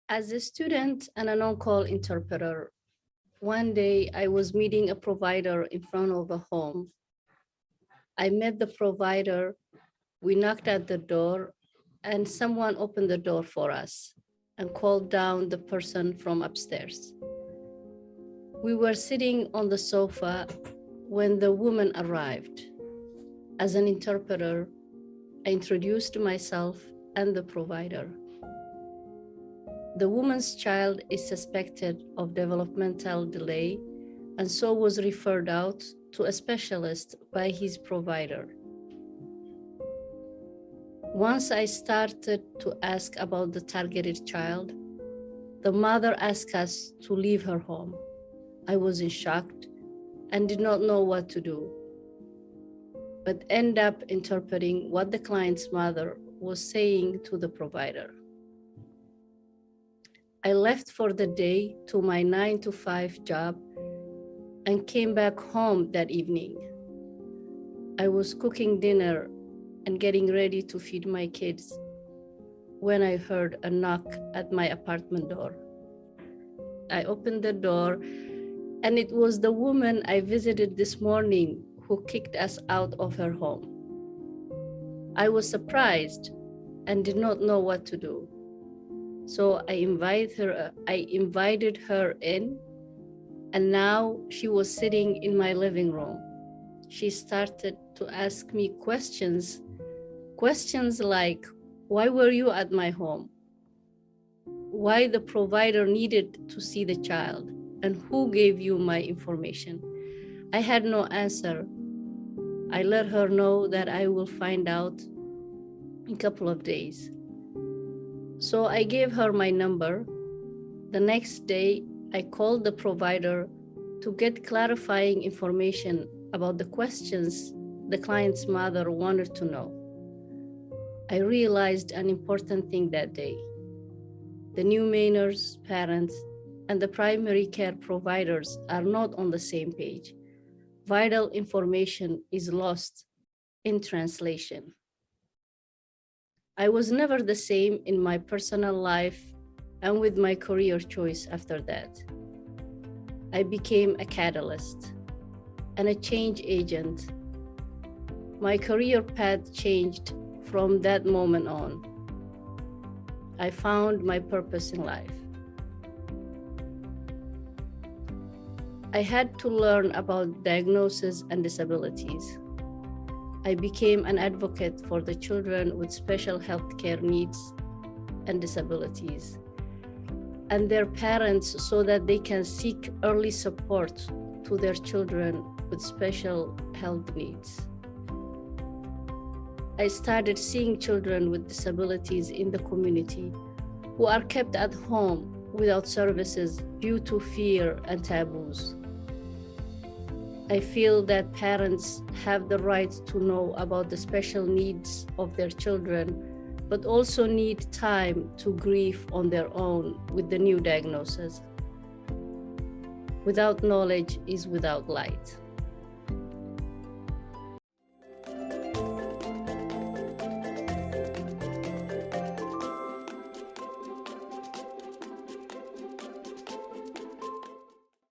As a student and an on-call interpreter, one day I was meeting a provider in front of a home. I met the provider, we knocked at the door, and someone opened the door for us and called down the person from upstairs. We were sitting on the sofa when the woman arrived. As an interpreter, I introduced myself and the provider. The woman's child is suspected of developmental delay and so was referred out to a specialist by his provider. Once I started to ask about the targeted child, the mother asked us to leave her home. I was in shock and did not know what to do, but ended up interpreting what the client's mother was saying to the provider. I left for the day to my 9-to-5 job and came back home that evening. I was cooking dinner and getting ready to feed my kids when I heard a knock at my apartment door. I opened the door and it was the woman I visited this morning who kicked us out of her home. I was surprised and did not know what to do. So I invited her in, and now she was sitting in my living room. She started to ask me questions like, why were you at my home? Why the provider needed to see the child? And who gave you my information? I had no answer. I let her know that I will find out in a couple of days. So I gave her my number. The next day, I called the provider to get clarifying information about the questions the client's mother wanted to know. I realized an important thing that day. The new Mainers, parents, and the primary care providers are not on the same page. Vital information is lost in translation. I was never the same in my personal life and with my career choice after that. I became a catalyst and a change agent. My career path changed from that moment on. I found my purpose in life. I had to learn about diagnoses and disabilities. I became an advocate for the children with special healthcare needs and disabilities and their parents so that they can seek early support to their children with special health needs. I started seeing children with disabilities in the community who are kept at home without services due to fear and taboos. I feel that parents have the right to know about the special needs of their children, but also need time to grieve on their own with the new diagnosis. Without knowledge is without light.